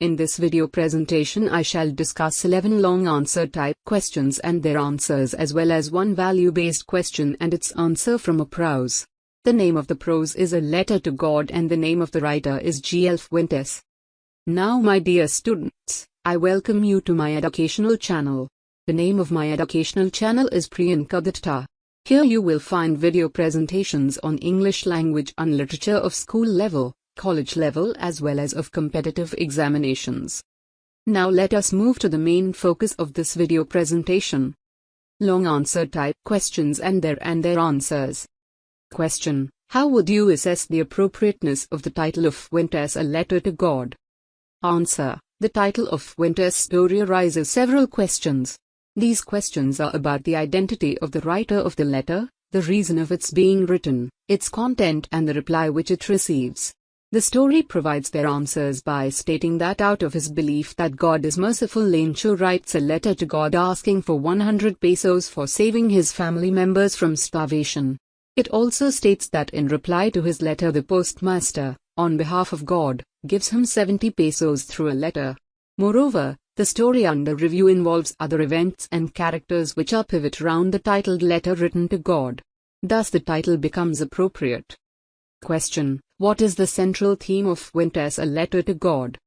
In this video presentation I shall discuss 11 long answer type questions and their answers, as well as one value-based question and its answer from a prose. The name of the prose is A Letter to God and the name of the writer is G.L. Fuentes. Now my dear students, I welcome you to my educational channel. The name of my educational channel is Priyanka Datta. Here you will find video presentations on English language and literature of school level, college level, as well as of competitive examinations. Now let us move to the main focus of this video presentation. Long answer type questions and their answers. Question: how would you assess the appropriateness of the title of Fuentes' A Letter to God? Answer: the title of Fuentes' story raises several questions. These questions are about the identity of the writer of the letter, the reason of its being written, its content and the reply which it receives. The story provides their answers by stating that out of his belief that God is merciful, Lencho writes a letter to God asking for 100 pesos for saving his family members from starvation. It also states that in reply to his letter the postmaster, on behalf of God, gives him 70 pesos through a letter. Moreover, the story under review involves other events and characters which are pivot around the titled letter written to God. Thus the title becomes appropriate. Question: what is the central theme of Fuentes' A Letter to God?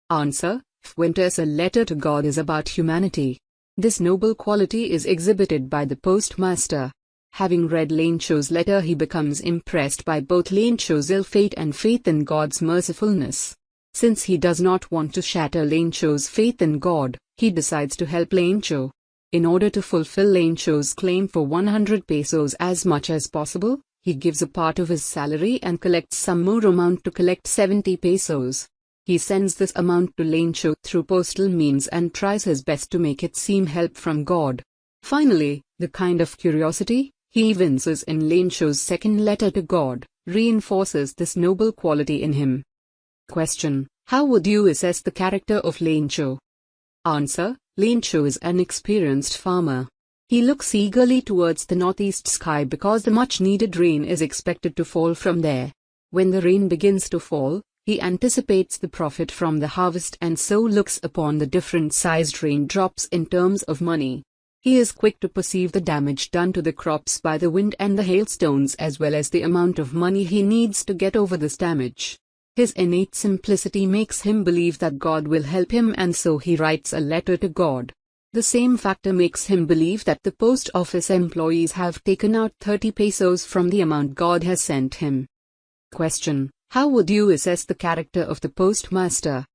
Answer: Fuentes' A Letter to God is about humanity. This noble quality is exhibited by the postmaster. Having read Lencho's letter, he becomes impressed by both Lencho's ill fate and faith in God's mercifulness. Since he does not want to shatter Lencho's faith in God, he decides to help Lencho. In order to fulfill Lencho's claim for 100 pesos as much as possible, he gives a part of his salary and collects some more amount to collect 70 pesos. He sends this amount to Lencho through postal means and tries his best to make it seem help from God. Finally, the kind of curiosity he evinces in Lencho's second letter to God reinforces this noble quality in him. Question: how would you assess the character of Lencho? Answer: Lencho is an experienced farmer. He looks eagerly towards the northeast sky because the much-needed rain is expected to fall from there. When the rain begins to fall, he anticipates the profit from the harvest and so looks upon the different-sized raindrops in terms of money. He is quick to perceive the damage done to the crops by the wind and the hailstones, as well as the amount of money he needs to get over this damage. His innate simplicity makes him believe that God will help him, and so he writes a letter to God. The same factor makes him believe that the post office employees have taken out 30 pesos from the amount God has sent him. Question: how would you assess the character of the postmaster?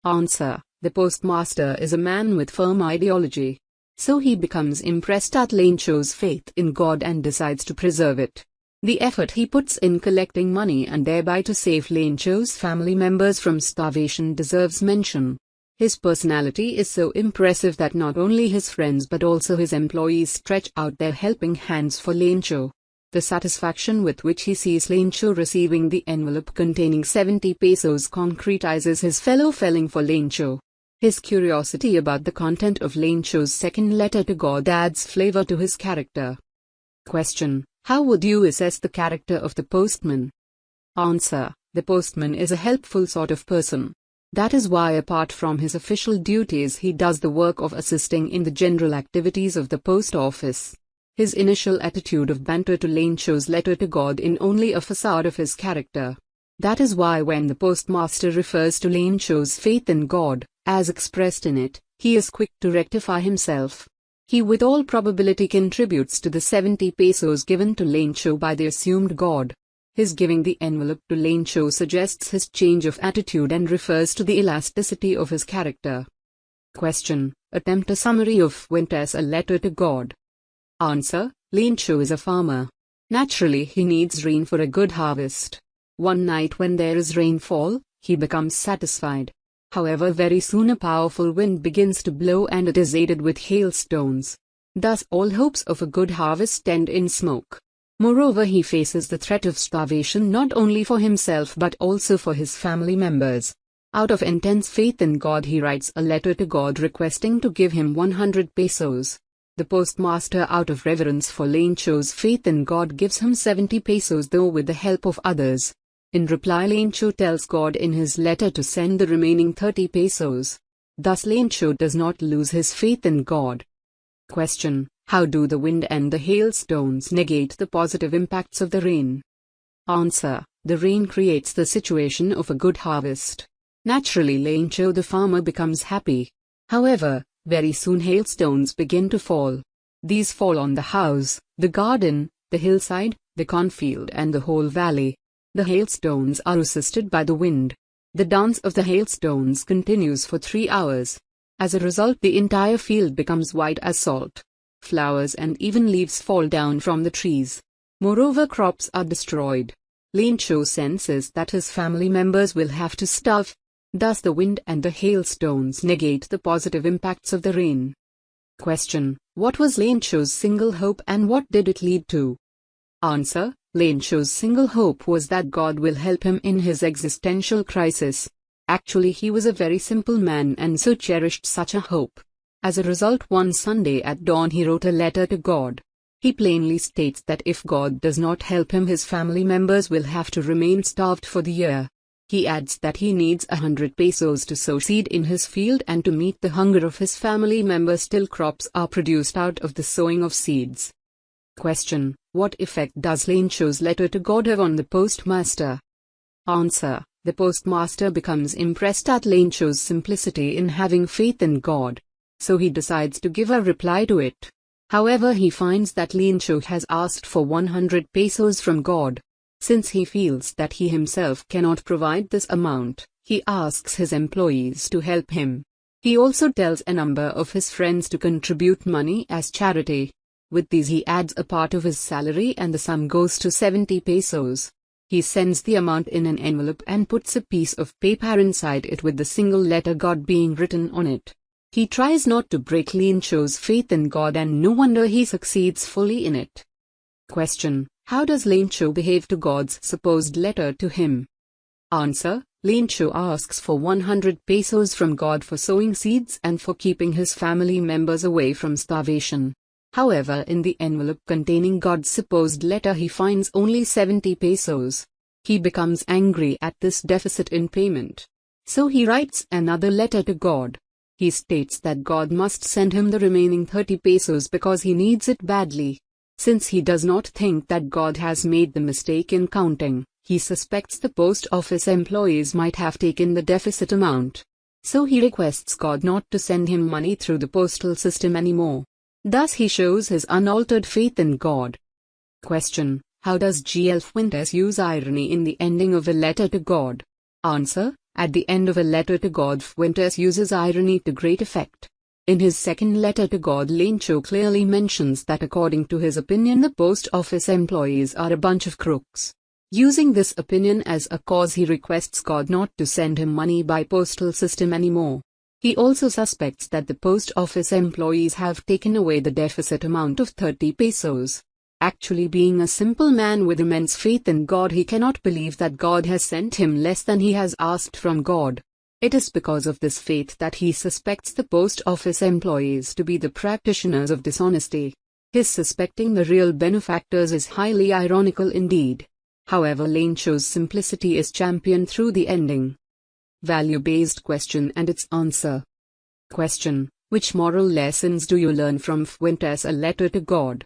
Answer: the postmaster is a man with firm ideology. So he becomes impressed at Lencho's faith in God and decides to preserve it. The effort he puts in collecting money and thereby to save Lencho's family members from starvation deserves mention. His personality is so impressive that not only his friends but also his employees stretch out their helping hands for Lencho. The satisfaction with which he sees Lencho receiving the envelope containing 70 pesos concretizes his fellow feeling for Lencho. His curiosity about the content of Lencho's second letter to God adds flavor to his character. Question: how would you assess the character of the postman? Answer: the postman is a helpful sort of person. That is why, apart from his official duties, he does the work of assisting in the general activities of the post office. His initial attitude of banter to Lencho's letter to God is only a facade of his character. That is why when the postmaster refers to Lencho's faith in God, as expressed in it, he is quick to rectify himself. He with all probability contributes to the 70 pesos given to Lencho by the assumed God. His giving the envelope to Lencho suggests his change of attitude and refers to the elasticity of his character. Question: attempt a summary of Fuentes' A Letter to God. Answer: Lencho is a farmer. Naturally he needs rain for a good harvest. One night when there is rainfall, he becomes satisfied. However, very soon a powerful wind begins to blow and it is aided with hailstones. Thus all hopes of a good harvest end in smoke. Moreover, he faces the threat of starvation not only for himself but also for his family members. Out of intense faith in God, he writes a letter to God requesting to give him 100 pesos. The postmaster, out of reverence for Lencho's faith in God, gives him 70 pesos, though with the help of others. In reply, Lencho tells God in his letter to send the remaining 30 pesos. Thus Lencho does not lose his faith in God. Question: how do the wind and the hailstones negate the positive impacts of the rain? Answer: the rain creates the situation of a good harvest. Naturally, Lencho the farmer becomes happy. However, very soon hailstones begin to fall. These fall on the house, the garden, the hillside, the cornfield and the whole valley. The hailstones are assisted by the wind. The dance of the hailstones continues for 3 hours. As a result, the entire field becomes white as salt. Flowers and even leaves fall down from the trees. Moreover, crops are destroyed. Lencho senses that his family members will have to starve. Thus the wind and the hailstones negate the positive impacts of the rain. Question: what was Lencho's single hope and what did it lead to? Answer: Lencho's single hope was that God will help him in his existential crisis. Actually, he was a very simple man and so cherished such a hope. As a result, one Sunday at dawn he wrote a letter to God. He plainly states that if God does not help him, his family members will have to remain starved for the year. He adds that he needs 100 pesos to sow seed in his field and to meet the hunger of his family members till crops are produced out of the sowing of seeds. Question: what effect does Lencho's letter to God have on the postmaster? Answer: the postmaster becomes impressed at Lencho's simplicity in having faith in God. So he decides to give a reply to it. However, he finds that Lencho has asked for 100 pesos from God. Since he feels that he himself cannot provide this amount, he asks his employees to help him. He also tells a number of his friends to contribute money as charity. With these he adds a part of his salary and the sum goes to 70 pesos. He sends the amount in an envelope and puts a piece of paper inside it with the single letter God being written on it. He tries not to break Lencho's faith in God and no wonder he succeeds fully in it. Question: how does Lencho behave to God's supposed letter to him? Answer: Lencho asks for 100 pesos from God for sowing seeds and for keeping his family members away from starvation. However, in the envelope containing God's supposed letter he finds only 70 pesos. He becomes angry at this deficit in payment. So he writes another letter to God. He states that God must send him the remaining 30 pesos because he needs it badly. Since he does not think that God has made the mistake in counting, he suspects the post office employees might have taken the deficit amount. So he requests God not to send him money through the postal system anymore. Thus he shows his unaltered faith in God. Question: how does G.L. Fuentes use irony in the ending of a letter to God? Answer: at the end of a letter to God, Fuentes uses irony to great effect. In his second letter to God, Lencho clearly mentions that according to his opinion the post office employees are a bunch of crooks. Using this opinion as a cause, he requests God not to send him money by postal system anymore. He also suspects that the post office employees have taken away the deficit amount of 30 pesos. Actually, being a simple man with immense faith in God, he cannot believe that God has sent him less than he has asked from God. It is because of this faith that he suspects the post office employees to be the practitioners of dishonesty. His suspecting the real benefactors is highly ironical indeed. However, Lencho's simplicity is championed through the ending. Value-based question and its answer. Question: which moral lessons do you learn from Fuentes, a letter to God?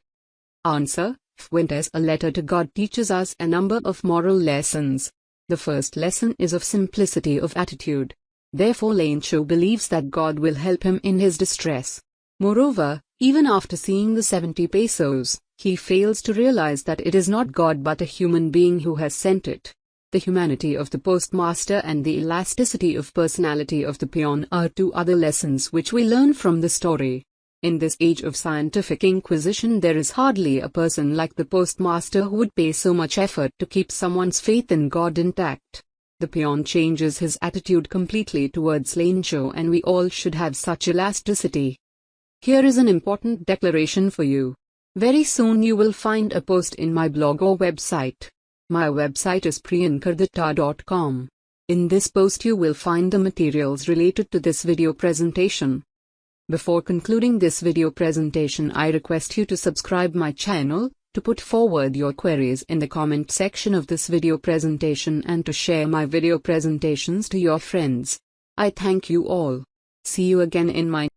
Answer: Fuentes, a letter to God teaches us a number of moral lessons. The first lesson is of simplicity of attitude. Therefore, Lencho believes that God will help him in his distress. Moreover, even after seeing the 70 pesos, he fails to realize that it is not God but a human being who has sent it. The humanity of the postmaster and the elasticity of personality of the peon are two other lessons which we learn from the story. In this age of scientific inquisition, there is hardly a person like the postmaster who would pay so much effort to keep someone's faith in God intact. The peon changes his attitude completely towards Lencho, and we all should have such elasticity. Here is an important declaration for you. Very soon you will find a post in my blog or website. My website is priyankardatta.com. In this post you will find the materials related to this video presentation. Before concluding this video presentation, I request you to subscribe my channel, to put forward your queries in the comment section of this video presentation and to share my video presentations to your friends. I thank you all. See you again in my